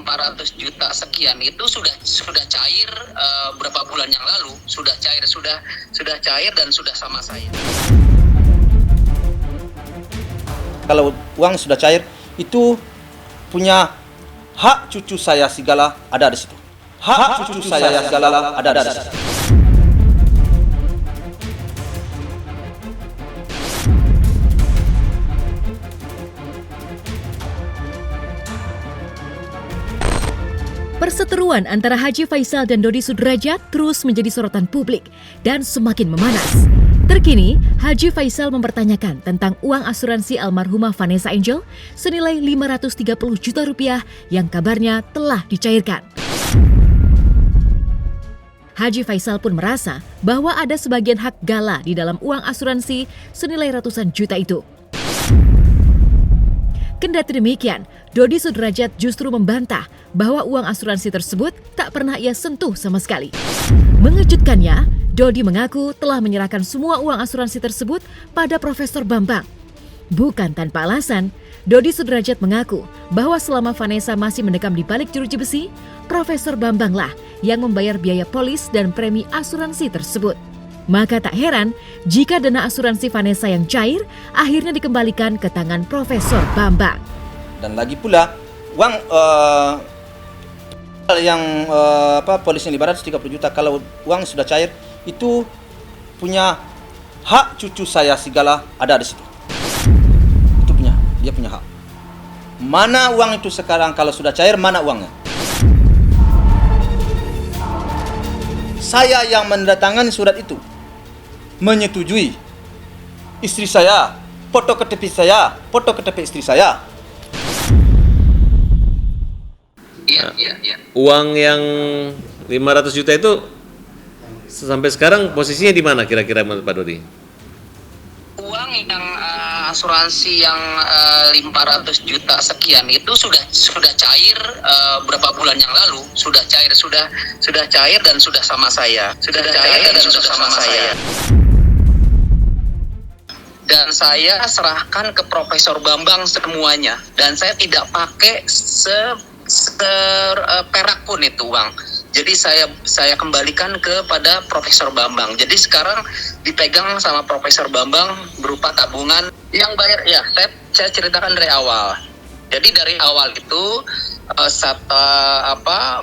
500 juta sekian itu sudah cair berapa bulan yang lalu, sudah cair dan sudah sama saya. Kalau uang sudah cair, itu punya hak cucu saya segala ada di situ. Hak cucu saya segala ada di situ. Perseteruan antara Haji Faisal dan Dodi Sudrajat terus menjadi sorotan publik dan semakin memanas. Terkini, Haji Faisal mempertanyakan tentang uang asuransi almarhumah Vanessa Angel senilai 530 juta rupiah yang kabarnya telah dicairkan. Haji Faisal pun merasa bahwa ada sebagian hak gala di dalam uang asuransi senilai ratusan juta itu. Kendati demikian, Dodi Sudrajat justru membantah bahwa uang asuransi tersebut tak pernah ia sentuh sama sekali. Mengejutkannya, Dodi mengaku telah menyerahkan semua uang asuransi tersebut pada Profesor Bambang. Bukan tanpa alasan, Dodi Sudrajat mengaku bahwa selama Vanessa masih mendekam di balik jeruji besi, Profesor Bambanglah yang membayar biaya polis dan premi asuransi tersebut. Maka tak heran jika dana asuransi Vanessa yang cair akhirnya dikembalikan ke tangan Profesor Bambang. Dan lagi pula uang yang polisnya 530 juta, kalau uang sudah cair itu punya hak cucu saya segala ada di situ. Itu dia punya hak. Mana uang itu sekarang kalau sudah cair, mana uangnya? Saya yang mendatangani surat itu, menyetujui istri saya, foto KTP saya, foto KTP istri saya. Iya. Uang yang 500 juta itu sampai sekarang posisinya di mana kira-kira menurut Pak Dodi? Uang yang asuransi yang 500 juta sekian itu sudah cair berapa bulan yang lalu, sudah cair dan sudah sama saya. Dan saya serahkan ke Profesor Bambang semuanya, dan saya tidak pakai perak pun itu uang. Jadi saya kembalikan kepada Profesor Bambang. Jadi sekarang dipegang sama Profesor Bambang berupa tabungan yang bayar. Ya, saya ceritakan dari awal. Jadi dari awal itu saat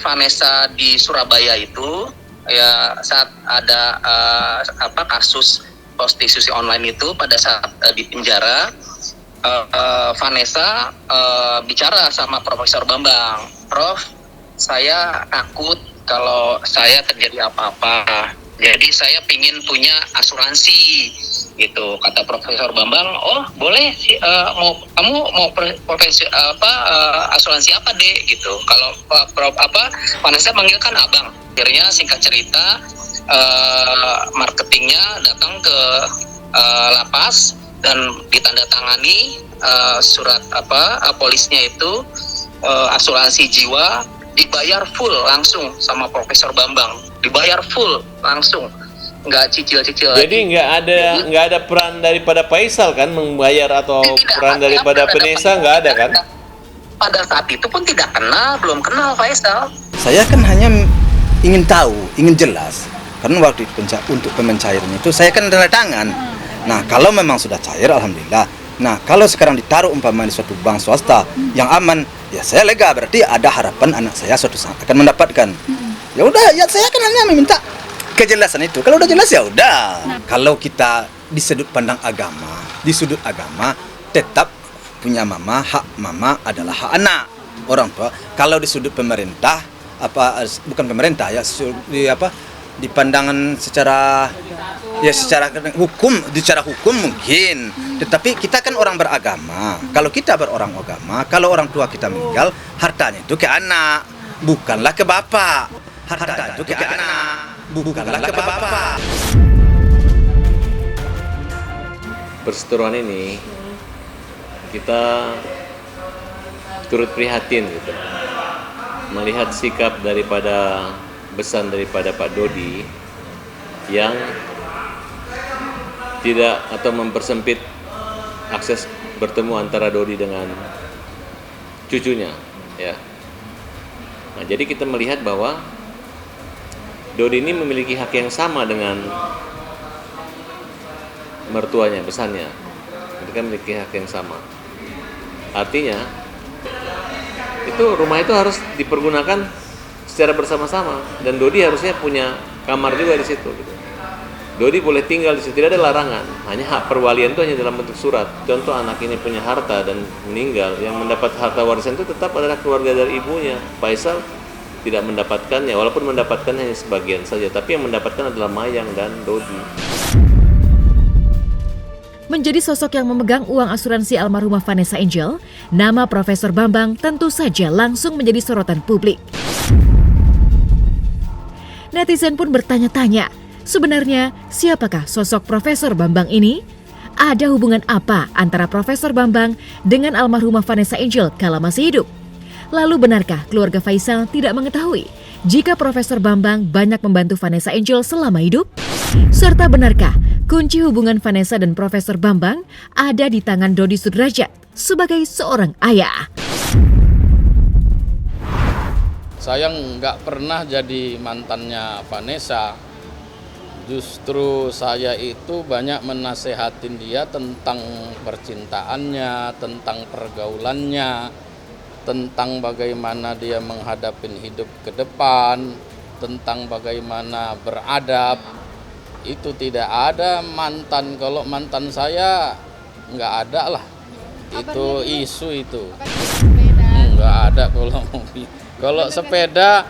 Vanessa di Surabaya itu, ya saat ada kasus prostitusi online itu, pada saat di penjara, Vanessa bicara sama Profesor Bambang, Prof, saya takut kalau saya terjadi apa-apa, jadi saya pingin punya asuransi, gitu. Kata Profesor Bambang, oh boleh, kamu mau asuransi apa deh, gitu. Kalau Vanessa panggilkan abang. Akhirnya singkat cerita, marketingnya datang ke lapas dan ditandatangani surat polisnya itu, asuransi jiwa, dibayar full langsung sama Profesor Bambang, dibayar full langsung, nggak cicil-cicil. Jadi nggak ada peran daripada Faisal kan membayar, atau peran daripada Vanessa nggak ada kan? Pada saat itu pun belum kenal Faisal. Saya kan hanya ingin tahu, ingin jelas, karena waktu itu untuk pencairan itu saya kan tanda tangan. Nah, kalau memang sudah cair, alhamdulillah. Nah, kalau sekarang ditaruh umpamanya di suatu bank swasta yang aman, ya saya lega, berarti ada harapan anak saya suatu saat akan mendapatkan. Ya udah, ya saya kan hanya meminta kejelasan itu. Kalau udah jelas ya udah. Kalau kita di sudut pandang agama, di sudut agama tetap punya mama, hak mama adalah hak anak orang tua. Kalau di sudut pemerintah, bukan pemerintah ya, di pandangan secara hukum mungkin, tetapi kita kan orang beragama. Kalau kita berorang agama, kalau orang tua kita meninggal, hartanya itu ke anak, bukanlah ke bapak. Harta itu ke anak, bukanlah ke bapak. Perseteruan ini kita turut prihatin gitu, melihat sikap daripada Pak Dodi yang tidak atau mempersempit akses bertemu antara Dodi dengan cucunya, ya. Nah, jadi kita melihat bahwa Dodi ini memiliki hak yang sama dengan mertuanya, besarnya. Mereka memiliki hak yang sama. Artinya, itu rumah itu harus dipergunakan secara bersama-sama, dan Dodi harusnya punya kamar juga di situ. Gitu. Dodi boleh tinggal di situ, tidak ada larangan. Hanya hak perwalian itu hanya dalam bentuk surat. Contoh anak ini punya harta dan meninggal, yang mendapat harta warisan itu tetap adalah keluarga dari ibunya. Faisal tidak mendapatkannya, walaupun mendapatkannya hanya sebagian saja, tapi yang mendapatkan adalah Mayang dan Dodi. Menjadi sosok yang memegang uang asuransi almarhumah Vanessa Angel, nama Profesor Bambang tentu saja langsung menjadi sorotan publik. Netizen pun bertanya-tanya, sebenarnya siapakah sosok Profesor Bambang ini? Ada hubungan apa antara Profesor Bambang dengan almarhumah Vanessa Angel kala masih hidup? Lalu benarkah keluarga Faisal tidak mengetahui jika Profesor Bambang banyak membantu Vanessa Angel selama hidup? Serta benarkah kunci hubungan Vanessa dan Profesor Bambang ada di tangan Dodi Sudrajat sebagai seorang ayah? Saya nggak pernah jadi mantannya Vanessa. Justru saya itu banyak menasehatin dia tentang percintaannya, tentang pergaulannya, tentang bagaimana dia menghadapi hidup ke depan, tentang bagaimana beradab. Itu tidak ada mantan. Kalau mantan saya nggak ada lah. Itu isu itu. Nggak ada kalau mobil. Kalau sepeda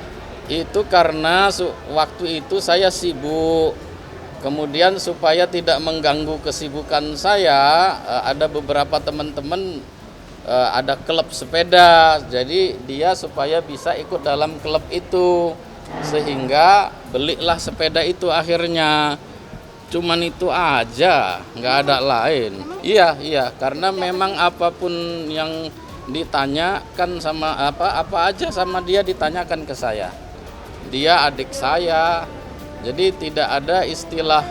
itu karena waktu itu saya sibuk. Kemudian supaya tidak mengganggu kesibukan saya, ada beberapa teman-teman ada klub sepeda. Jadi dia supaya bisa ikut dalam klub itu. Sehingga belilah sepeda itu akhirnya. Cuman itu aja, nggak ada lain. Iya, karena memang apapun yang ditanyakan sama apa aja sama dia ditanyakan ke saya. Dia adik saya. Jadi tidak ada istilah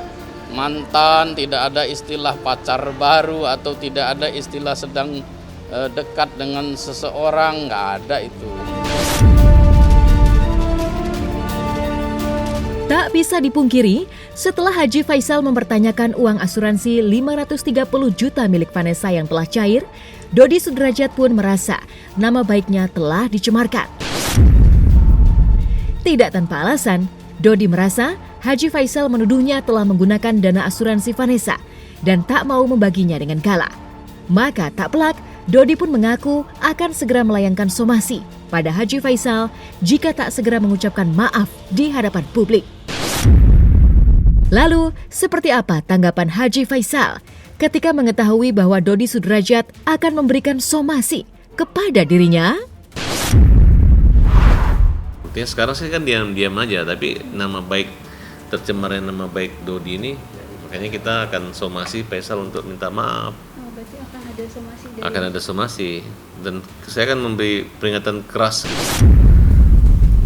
mantan, tidak ada istilah pacar baru, atau tidak ada istilah sedang dekat dengan seseorang, nggak ada itu. Tak bisa dipungkiri, setelah Haji Faisal mempertanyakan uang asuransi 530 juta milik Vanessa yang telah cair, Dodi Sudrajat pun merasa nama baiknya telah dicemarkan. Tidak tanpa alasan, Dodi merasa Haji Faisal menuduhnya telah menggunakan dana asuransi Vanessa dan tak mau membaginya dengan Kala. Maka tak pelak, Dodi pun mengaku akan segera melayangkan somasi pada Haji Faisal jika tak segera mengucapkan maaf di hadapan publik. Lalu, seperti apa tanggapan Haji Faisal ketika mengetahui bahwa Dodi Sudrajat akan memberikan somasi kepada dirinya? Artinya sekarang saya kan diam-diam aja, tapi tercemarnya nama baik Dodi ini, makanya kita akan somasi Faisal untuk minta maaf. Oh, berarti akan ada somasi dari... Akan ada somasi, dan saya akan memberi peringatan keras.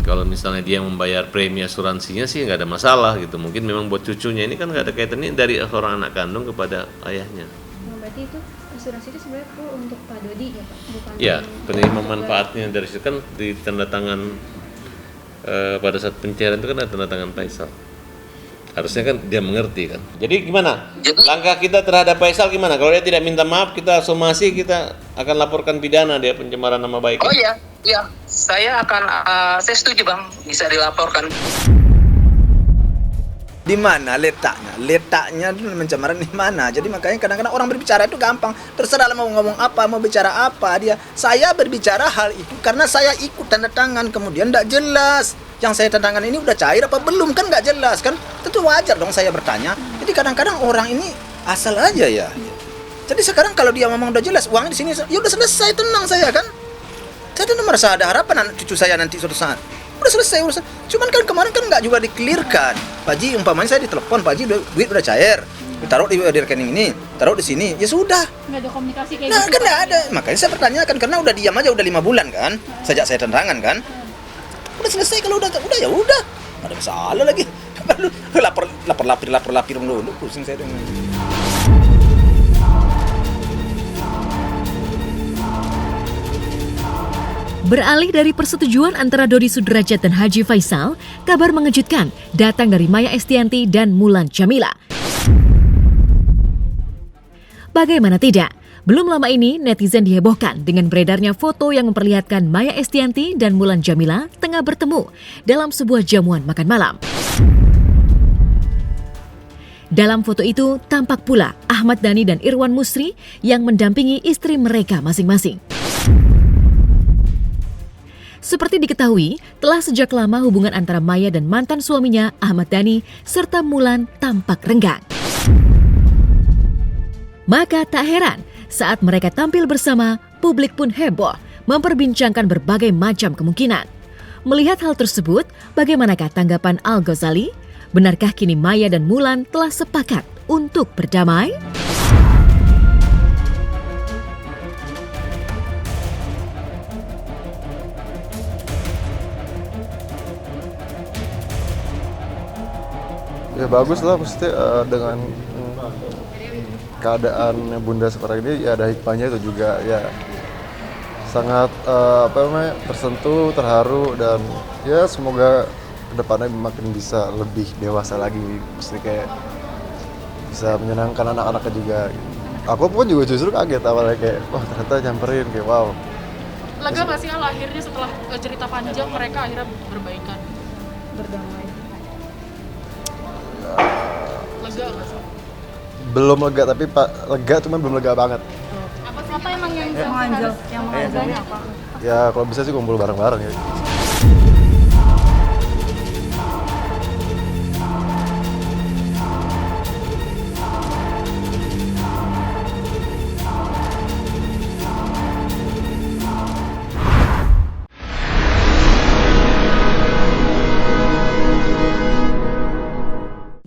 Kalau misalnya dia membayar premi asuransinya sih nggak ada masalah gitu. Mungkin memang buat cucunya, ini kan nggak ada kaitannya dari seorang anak kandung kepada ayahnya. Oh, berarti itu asuransi itu sebenarnya full untuk Pak Dodi ya Pak? Bukan Ya, penerima manfaatnya dari situ kan di tanda tangan pada saat pencairan itu kan ada tanda tangan Faisal. Harusnya kan dia mengerti kan. Jadi gimana? Langkah kita terhadap Faisal gimana? Kalau dia tidak minta maaf, kita somasi, kita akan laporkan pidana dia pencemaran nama baik. Oh iya, saya setuju Bang, bisa dilaporkan. Di mana letaknya? Letaknya itu pencemaran di mana? Jadi makanya kadang-kadang orang berbicara itu gampang. Terserah mau ngomong apa, mau bicara apa dia. Saya berbicara hal itu karena saya ikut tanda tangan, kemudian tidak jelas. Yang saya tanda tangan ini udah cair apa belum, kan nggak jelas kan? Tentu wajar dong saya bertanya. Jadi kadang-kadang orang ini asal aja ya. Jadi sekarang kalau dia ngomong udah jelas uangnya di sini, ya udah selesai, tenang saya kan. Saya tidak merasa ada harapan cucu saya nanti suatu saat. Udah selesai urusan. Cuman kan kemarin kan nggak juga dikelirkan. Pak Ji, umpamanya saya ditelepon, Pak Ji duit udah cair. Taruh di rekening ini, taruh di sini. Ya sudah. Nggak ada komunikasi kayak Nah, gitu. kan nggak ada. Makanya saya pertanyakan karena udah diam aja udah 5 bulan kan. Sejak saya tanda tangan kan. Udah selesai, kalau udah ya udah. Nggak ada masalah lagi. Lapor-lapir dulu, pusing saya dengan. Beralih dari persetujuan antara Dodi Sudrajat dan Haji Faisal, kabar mengejutkan datang dari Maya Estianty dan Mulan Jameela. Bagaimana tidak? Belum lama ini netizen dihebohkan dengan beredarnya foto yang memperlihatkan Maya Estianty dan Mulan Jameela tengah bertemu dalam sebuah jamuan makan malam. Dalam foto itu tampak pula Ahmad Dhani dan Irwan Musri yang mendampingi istri mereka masing-masing. Seperti diketahui, telah sejak lama hubungan antara Maya dan mantan suaminya Ahmad Dhani serta Mulan tampak renggang. Maka tak heran saat mereka tampil bersama, publik pun heboh memperbincangkan berbagai macam kemungkinan. Melihat hal tersebut, bagaimanakah tanggapan Al-Ghazali? Benarkah kini Maya dan Mulan telah sepakat untuk berdamai? Ya bagus lah, mesti dengan keadaan Bunda sekarang ini ya ada hikmahnya itu juga ya sangat tersentuh, terharu dan ya semoga kedepannya makin bisa lebih dewasa lagi, mesti kayak bisa menyenangkan anak-anaknya juga. Aku pun juga justru kaget awalnya kayak wah ternyata nyamperin kayak wow. Lega nggak sih Al akhirnya setelah cerita panjang mereka akhirnya berbaikan, berdamai? Lega nggak sih? Belum lega tapi lega cuman belum lega banget. Apa emang yang mengganjalnya apa? Ya kalau bisa sih kumpul bareng-bareng ya.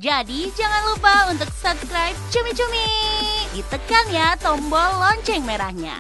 Jadi jangan lupa untuk subscribe Cumi Cumi. Ditekan ya tombol lonceng merahnya.